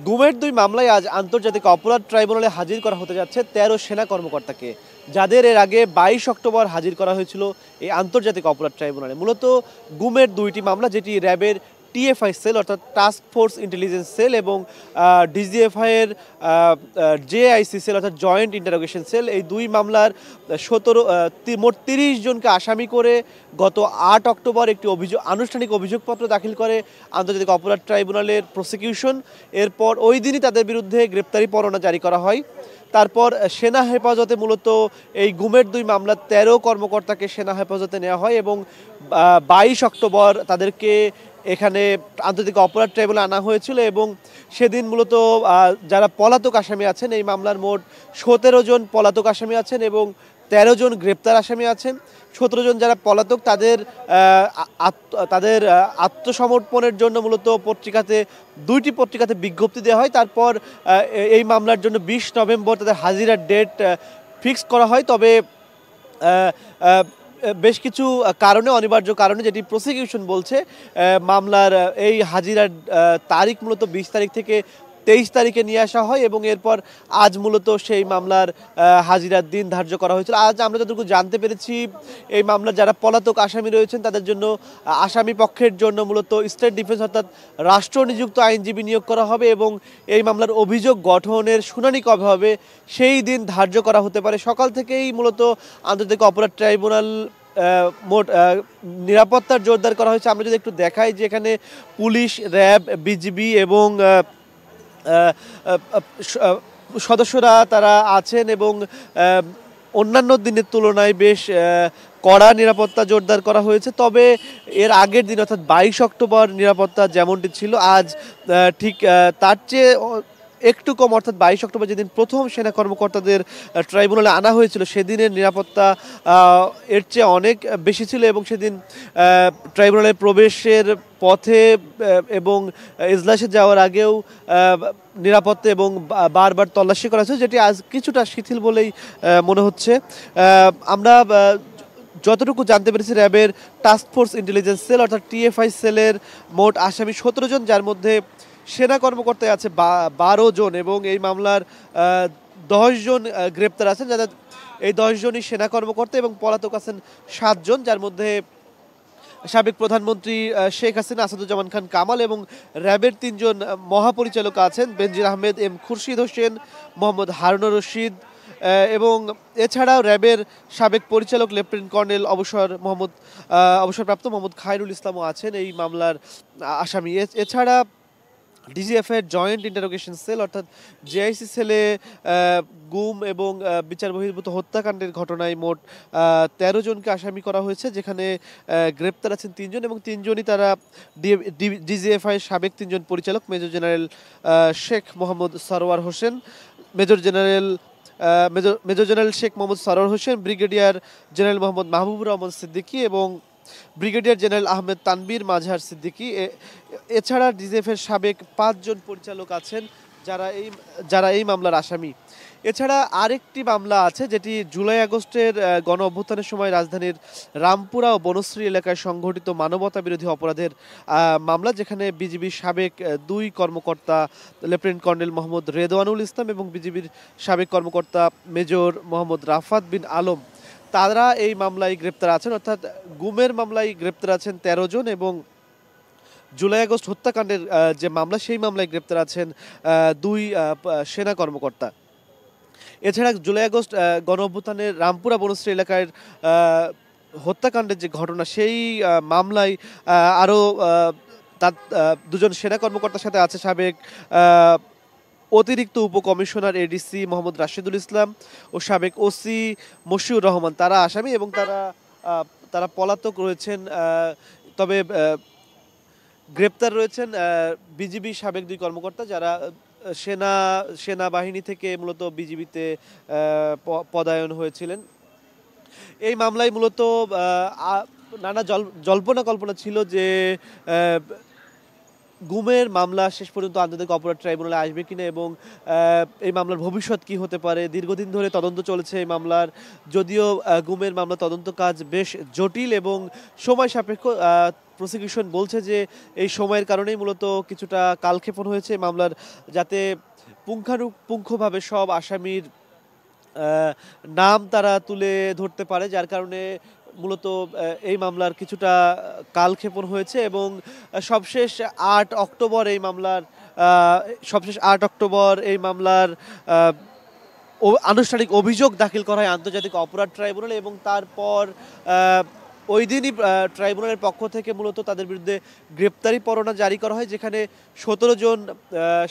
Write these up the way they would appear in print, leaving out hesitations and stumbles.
গুমের ২ মামলায় আজ আন্তর্জাতিক অপরাধ ট্রাইব্যুনালে হাজির করা হতে যাচ্ছে ১৩ সেনা কর্মকর্তাকে, যাদের এর আগে ২২ অক্টোবর হাজির করা হয়েছিল এই আন্তর্জাতিক অপরাধ ট্রাইব্যুনালে। মূলত গুমের ২টি মামলা, যেটি র্যাবের টিএফআই সেল অর্থাৎ টাস্ক ফোর্স ইন্টেলিজেন্স সেল এবং ডিজিএফআই এর জেআইসি সেল অর্থাৎ জয়েন্ট ইন্টারোগেশন সেল, এই ২ মামলার মোট ৩০ জনকে আসামি করে গত ৮ অক্টোবর একটি আনুষ্ঠানিক অভিযোগপত্র দাখিল করে আন্তর্জাতিক অপরাধ ট্রাইব্যুনালের প্রসিকিউশন। এরপর ওই দিনই তাদের বিরুদ্ধে গ্রেপ্তারি পরোয়ানা জারি করা হয়। তারপর সেনা হেফাজতে মূলত এই গুমের ২ মামলা ১৩ কর্মকর্তাকে সেনা হেফাজতে নেওয়া হয় এবং ২২ অক্টোবর তাদেরকে এখানে আন্তর্জাতিক অপরাধ ট্রাইব্যুনালে আনা হয়েছিল এবং সেদিন মূলত যারা পলাতক আসামি আছেন, এই মামলার মোট ১৭ জন পলাতক আসামি আছেন এবং ১৩ জন গ্রেপ্তার আসামি আছেন। ১৭ জন যারা পলাতক তাদের আত্মসমর্পণের জন্য মূলত দুইটি পত্রিকাতে বিজ্ঞপ্তি দেওয়া হয়। তারপর এই মামলার জন্য ২০ নভেম্বর তাদের হাজিরার ডেট ফিক্স করা হয়। তবে বেশ কিছু কারণে, অনিবার্য কারণে, যেটি প্রসিকিউশন বলছে, মামলার এই হাজিরার তারিখ মূলত ২০ তারিখ থেকে ২৩ তারিখে নিয়ে আসা হয় এবং এরপর আজ মূলত সেই মামলার হাজিরার দিন ধার্য করা হয়েছিল। আজ আমরা যতটুকু জানতে পেরেছি, এই মামলার যারা পলাতক আসামি রয়েছেন তাদের জন্য আসামি পক্ষের জন্য মূলত স্টেট ডিফেন্স অর্থাৎ রাষ্ট্র নিযুক্ত আইনজীবী নিয়োগ করা হবে এবং এই মামলার অভিযোগ গঠনের শুনানি কবে হবে সেই দিন ধার্য করা হতে পারে। সকাল থেকেই মূলত আন্তর্জাতিক অপরাধ ট্রাইব্যুনাল মোট নিরাপত্তার জোরদার করা হয়েছে। আমরা যদি একটু দেখাই যে এখানে পুলিশ, র্যাব, বিজিবি এবং সদস্যরা তারা আছেন এবং অন্যান্য দিনের তুলনায় বেশ কড়া নিরাপত্তা জোরদার করা হয়েছে। তবে এর আগের দিন অর্থাৎ ২২ অক্টোবর নিরাপত্তা যেমনটি ছিল, আজ ঠিক তার চেয়ে একটু কম, অর্থাৎ ২২ অক্টোবর যেদিন প্রথম সেনা কর্মকর্তাদের ট্রাইব্যুনালে আনা হয়েছিল সেদিনের নিরাপত্তা এর চেয়ে অনেক বেশি ছিল এবং সেদিন ট্রাইব্যুনালে প্রবেশের পথে এবং এজলাসে যাওয়ার আগেও নিরাপত্তা এবং বারবার তল্লাশি করা হয়েছে, যেটি আজ কিছুটা শিথিল বলেই মনে হচ্ছে। আমরা যতটুকু জানতে পেরেছি, র্যাবের টাস্ক ফোর্স ইন্টেলিজেন্স সেল অর্থাৎ টিএফআই সেলের মোট আসামি ১৭ জন, যার মধ্যে সেনা কর্মকর্তায় আছে ১২ জন এবং এই মামলার ১০ জন গ্রেপ্তার আছেন, যাদের এই ১০ জনই সেনা কর্মকর্তা এবং পলাতক আছেন ৭ জন, যার মধ্যে সাবেক প্রধানমন্ত্রী শেখ হাসিনা, আসাদুজ্জামান খান কামাল এবং র্যাবের ৩ জন মহাপরিচালক আছেন, বেনজির আহমেদ, এম খুরশিদ হোসেন, মোহাম্মদ হারুনুর রশিদ এবং এছাড়াও র্যাবের সাবেক পরিচালক লেফটেন্যান্ট কর্নেল অবসরপ্রাপ্ত মোহাম্মদ খায়রুল ইসলামও আছেন এই মামলার আসামি। এছাড়া ডিজিএফআই জয়েন্ট ইন্টারোগেশন সেল অর্থাৎ জেআইসি সেলে গুম এবং বিচার বহির্ভূত হত্যাকাণ্ডের ঘটনায় মোট ১৩ জনকে আসামি করা হয়েছে, যেখানে গ্রেপ্তার আছেন ৩ জন এবং ৩ জনই তারা ডিজিএফআই সাবেক ৩ জন পরিচালক major general Sheikh Mohammad Sarwar Hossain, major general Sheikh Mohammad Sarwar Hossain, brigadier general Mohammad Mahbubur Rahman Siddiqui এবং ব্রিগেডিয়ার জেনারেল আহমেদ তানবীর মাজহার সিদ্দিকী। এছাড়া ডিজিএফের সাবেক ৫ জন পরিচালক আছেন যারা এই মামলার আসামি। এছাড়া আরেকটি মামলা আছে, যেটি জুলাই আগস্টের গণ অভ্যুত্থানের সময় রাজধানীর রামপুরা ও বনশ্রী এলাকায় সংঘটিত মানবতা বিরোধী অপরাধের মামলা, যেখানে বিজিবির সাবেক ২ কর্মকর্তা লেফটেন্যান্ট কর্নেল মোহাম্মদ রেদওয়ানুল ইসলাম এবং বিজিবির সাবেক কর্মকর্তা মেজর মোহাম্মদ রাফাত বিন আলম, তারা এই মামলায় গ্রেপ্তার আছেন। অর্থাৎ গুমের মামলায় গ্রেপ্তার আছেন ১৩ জন এবং জুলাই আগস্ট হত্যাকাণ্ডের যে মামলা, সেই মামলায় গ্রেপ্তার আছেন ২ সেনা কর্মকর্তা। এছাড়া জুলাই আগস্ট গণ অভ্যুত্থানের রামপুরা বনশ্রী এলাকার হত্যাকাণ্ডের যে ঘটনা, সেই মামলায় আরও তার ২ জন সেনা কর্মকর্তার সাথে আছে সাবেক অতিরিক্ত উপকমিশনার এডিসি মোহাম্মদ রাশেদুল ইসলাম ও সাবেক ওসি মশিউর রহমান, তারা আসামি এবং তারা পলাতক রয়েছেন। তবে গ্রেপ্তার রয়েছেন বিজিবি সাবেক ২ কর্মকর্তা, যারা সেনাবাহিনী থেকে মূলত বিজিবিতে পদায়ন হয়েছিলেন। এই মামলায় মূলত নানা জল্পনা কল্পনা ছিল যে গুমের মামলা শেষ পর্যন্ত আন্তর্জাতিক অপরাধ ট্রাইব্যুনালে আসবে কিনা এবং এই মামলার ভবিষ্যৎ কি হতে পারে। দীর্ঘদিন ধরে তদন্ত চলেছে এই মামলার, যদিও গুমের মামলা তদন্ত কাজ বেশ জটিল এবং সময় সাপেক্ষ। প্রসিকিউশন বলছে যে এই সময়ের কারণেই মূলত কিছুটা কালক্ষেপণ হয়েছে এই মামলার, যাতে পুঙ্খানুপুঙ্খভাবে সব আসামির নাম তারা তুলে ধরতে পারে, যার কারণে মূলত এই মামলার কিছুটা কালক্ষেপণ হয়েছে এবং সবশেষ ৮ অক্টোবর এই মামলার সবশেষ ৮ অক্টোবর এই মামলার আনুষ্ঠানিক অভিযোগ দাখিল করা হয় আন্তর্জাতিক অপরাধ ট্রাইব্যুনালে এবং তারপর ওই দিনই ট্রাইব্যুনালের পক্ষ থেকে মূলত তাদের বিরুদ্ধে গ্রেপ্তারি পরোয়ানা জারি করা হয়, যেখানে ১৭ জন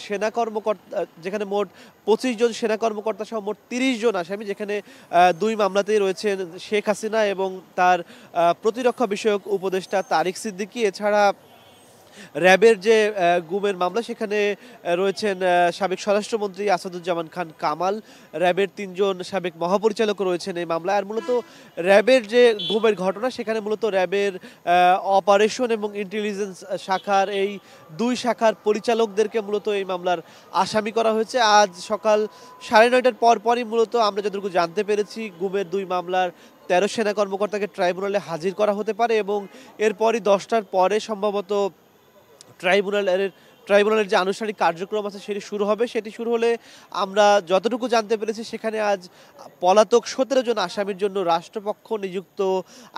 সেনা কর্মকর্তা, যেখানে মোট ২৫ জন সেনা কর্মকর্তা সহ মোট ৩০ জন আসামি, যেখানে দুই মামলাতেই রয়েছেন শেখ হাসিনা এবং তার প্রতিরক্ষা বিষয়ক উপদেষ্টা তারিক সিদ্দিকী। এছাড়া র্যাবের যে গুমের মামলা, সেখানে রয়েছেন সাবেক স্বরাষ্ট্রমন্ত্রী আসাদুজ্জামান খান কামাল, র্যাবের ৩ জন সাবেক মহাপরিচালক রয়েছেন এই মামলায়। আর মূলত র্যাবের যে গুমের ঘটনা, সেখানে মূলত র্যাবের অপারেশন এবং ইন্টেলিজেন্স শাখার এই দুই শাখার পরিচালকদেরকে মূলত এই মামলার আসামি করা হয়েছে। আজ সকাল ৯:৩০টার পরপরই মূলত আমরা যতটুকু জানতে পেরেছি, গুমের দুই মামলার ১৩ সেনা কর্মকর্তাকে ট্রাইব্যুনালে হাজির করা হতে পারে এবং এরপরই ১০টার পরে সম্ভবত ট্রাইব্যুনালের যে আনুষ্ঠানিক কার্যক্রম আছে সেটি শুরু হবে। সেটি শুরু হলে আমরা যতটুকু জানতে পেরেছি, সেখানে আজ পলাতক ১৭ জন আসামির জন্য রাষ্ট্রপক্ষ নিযুক্ত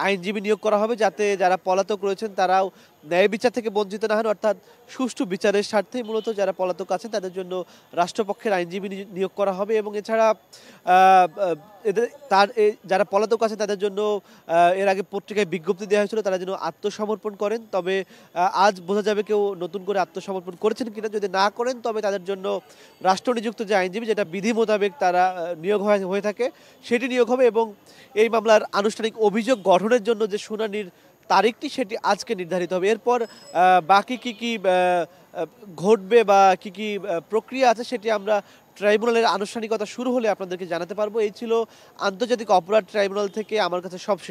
আইনজীবী নিয়োগ করা হবে, যাতে যারা পলাতক রয়েছেন তারাও ন্যায় বিচার থেকে বঞ্চিত না হন, অর্থাৎ সুষ্ঠু বিচারের স্বার্থেই মূলত যারা পলাতক আছেন তাদের জন্য রাষ্ট্রপক্ষের আইনজীবী নিয়োগ করা হবে। এবং এছাড়া যারা পলাতক আছে তাদের জন্য এর আগে পত্রিকায় বিজ্ঞপ্তি দেওয়া হয়েছিল তারা যেন আত্মসমর্পণ করেন, তবে আজ বোঝা যাবে কেউ নতুন করে আত্মসমর্পণ করেছেন কিনা। যদি না করেন তবে তাদের জন্য রাষ্ট্র নিযুক্ত যে আইনজীবী, যেটা বিধি মোতাবেক তারা নিয়োগ হয়ে থাকে, সেটি নিয়োগ হবে এবং এই মামলার আনুষ্ঠানিক অভিযোগ গঠনের জন্য যে শুনানির তারিখটি সেটি আজকে নির্ধারিত হবে। এরপর বাকি কি ঘটবে বা কি প্রক্রিয়া আছে সেটি আমরা ট্রাইব্যুনালের আনুষ্ঠানিকতা শুরু হলে আপনাদেরকে জানাতে পারবো। এই ছিল আন্তর্জাতিক অপরাধ ট্রাইব্যুনাল থেকে আমার কাছে সবশেষ